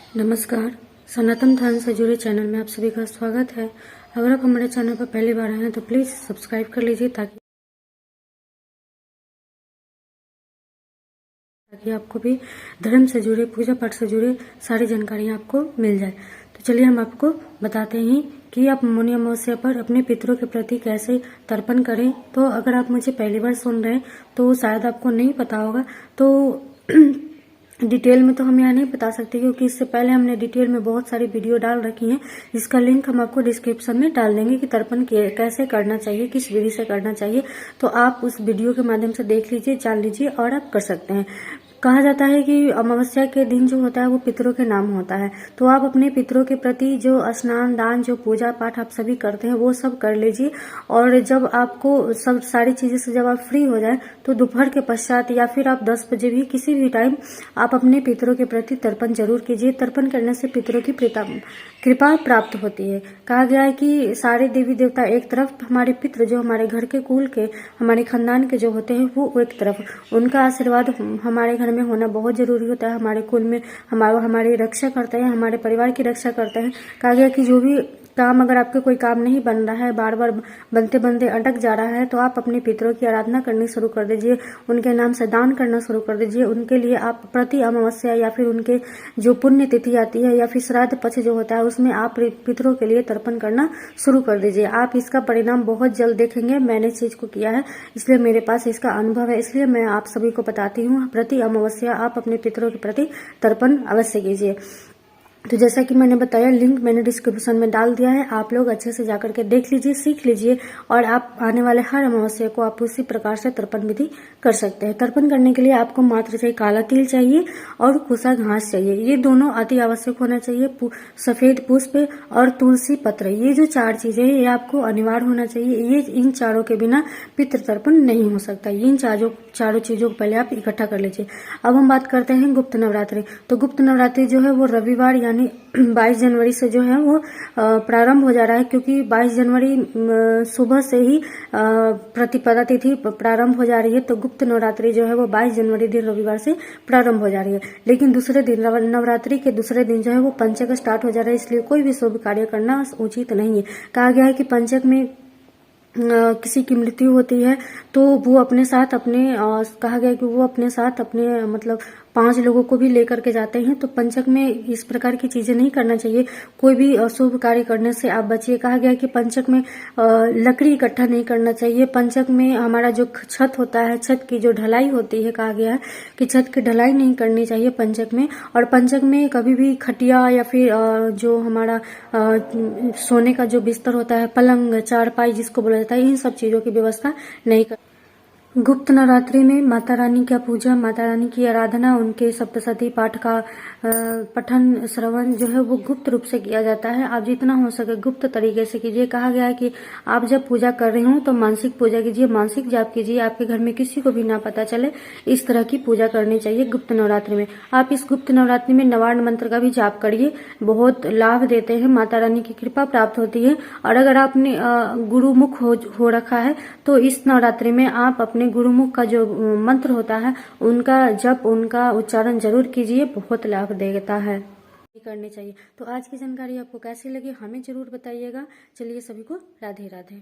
नमस्कार, सनातन धर्म से जुड़े चैनल में आप सभी का स्वागत है। अगर आप हमारे चैनल पर पहली बार आए हैं तो प्लीज़ सब्सक्राइब कर लीजिए ताकि आपको भी धर्म से जुड़े, पूजा पाठ से जुड़े सारी जानकारियाँ आपको मिल जाए। तो चलिए हम आपको बताते हैं कि आप मौनी अमावस्या पर अपने पितरों के प्रति कैसे तर्पण करें। तो अगर आप मुझे पहली बार सुन रहे हैं तो शायद आपको नहीं पता होगा, तो डिटेल में तो हम यहाँ नहीं बता सकते क्योंकि इससे पहले हमने डिटेल में बहुत सारी वीडियो डाल रखी हैं। इसका लिंक हम आपको डिस्क्रिप्शन में डाल देंगे कि तर्पण कैसे करना चाहिए, किस विधि से करना चाहिए। तो आप उस वीडियो के माध्यम से देख लीजिए, जान लीजिए और आप कर सकते हैं। कहा जाता है कि अमावस्या के दिन जो होता है वो पितरों के नाम होता है। तो आप अपने पितरों के प्रति जो स्नान दान, जो पूजा पाठ आप सभी करते हैं वो सब कर लीजिए। और जब आपको सब सारी चीजें से जब आप फ्री हो जाए तो दोपहर के पश्चात या फिर आप 10 बजे भी किसी भी टाइम आप अपने पितरों के प्रति तर्पण जरूर कीजिए। तर्पण करने से पितरों की कृपा प्राप्त होती है। कहा गया है कि सारे देवी देवता एक तरफ, हमारे पितृ जो हमारे घर के कुल के, हमारे खानदान के जो होते हैं वो एक तरफ। उनका आशीर्वाद हमारे घर में होना बहुत जरूरी होता है। हमारे कुल में हमारी रक्षा करते हैं, हमारे परिवार की रक्षा करते हैं। कहा गया कि जो भी काम, अगर आपके कोई काम नहीं बन रहा है, बार बार बनते बनते अटक जा रहा है, तो आप अपने पितरों की आराधना करनी शुरू कर दीजिए। उनके नाम से दान करना शुरू कर दीजिए। उनके लिए आप प्रति अमावस्या या फिर उनके जो पुण्य तिथि आती है या फिर श्राद्ध पक्ष जो होता है उसमें आप पितरों के लिए तर्पण करना शुरू कर दीजिए। आप इसका परिणाम बहुत जल्द देखेंगे। मैंने इस चीज को किया है, इसलिए मेरे पास इसका अनुभव है, इसलिए मैं आप सभी को बताती हूँ। प्रति अमावस्या आप अपने पितरों के प्रति तर्पण अवश्य कीजिए। तो जैसा कि मैंने बताया, लिंक मैंने डिस्क्रिप्शन में डाल दिया है। आप लोग अच्छे से जाकर के देख लीजिए, सीख लीजिए और आप आने वाले हर अमावस्या को आप उसी प्रकार से तर्पण विधि कर सकते हैं। तर्पण करने के लिए आपको मात्र चाहिए काला तिल चाहिए और कुसा घास चाहिए। ये दोनों अति आवश्यक होना चाहिए। सफेद पुष्प और तुलसी पत्र, ये जो 4 चीजें हैं ये आपको अनिवार्य होना चाहिए। ये इन चारों के बिना पितृ तर्पण नहीं हो सकता। इन चारों चीजों को पहले आप इकट्ठा कर लीजिए। अब हम बात करते हैं गुप्त नवरात्रि। तो गुप्त नवरात्रि जो है वो रविवार यानी 22 जनवरी से जो है वो प्रारंभ हो जा रहा है, क्योंकि 22 जनवरी सुबह से ही प्रतिपदा तिथि प्रारंभ हो जा रही है। तो गुप्त नवरात्रि जो है वो 22 जनवरी दिन रविवार से प्रारंभ हो जा रही है। लेकिन दूसरे दिन, नवरात्रि के दूसरे दिन जो है वो पंचक स्टार्ट हो जा रहा है, इसलिए कोई भी शुभ कार्य करना उचित नहीं है। कहा गया है कि पंचक में किसी की मृत्यु होती है तो वो अपने साथ कहा गया कि वो अपने साथ अपने मतलब 5 लोगों को भी लेकर के जाते हैं। तो पंचक में इस प्रकार की चीजें नहीं करना चाहिए। कोई भी अशुभ कार्य करने से आप बचिए। कहा गया कि पंचक में लकड़ी इकट्ठा नहीं करना चाहिए। पंचक में हमारा जो छत होता है, छत की जो ढलाई होती है, कहा गया है कि छत की ढलाई नहीं करनी चाहिए पंचक में। और पंचक में कभी भी खटिया या फिर जो हमारा सोने का जो बिस्तर होता है, पलंग, चारपाई जिसको बोला जाता है, इन सब चीजों की व्यवस्था नहीं कर। गुप्त नवरात्रि में माता रानी का पूजा, माता रानी की आराधना, उनके सप्तशती पाठ का पठन श्रवण जो है वो गुप्त रूप से किया जाता है। आप जितना हो सके गुप्त तरीके से कीजिए। कहा गया है कि आप जब पूजा कर रहे हो तो मानसिक पूजा कीजिए, मानसिक जाप कीजिए। आपके घर में किसी को भी ना पता चले, इस तरह की पूजा करनी चाहिए गुप्त नवरात्रि में। आप इस गुप्त नवरात्रि में नवार्ण मंत्र का भी जाप करिए, बहुत लाभ देते हैं, माता रानी की कृपा प्राप्त होती है। और अगर आपने गुरुमुख हो रखा है तो इस नवरात्रि में आप अपने गुरुमुख का जो मंत्र होता है उनका जप, उनका उच्चारण जरूर कीजिए, बहुत लाभ देता है, करनी चाहिए। तो आज की जानकारी आपको कैसी लगी हमें जरूर बताइएगा। चलिए सभी को राधे राधे।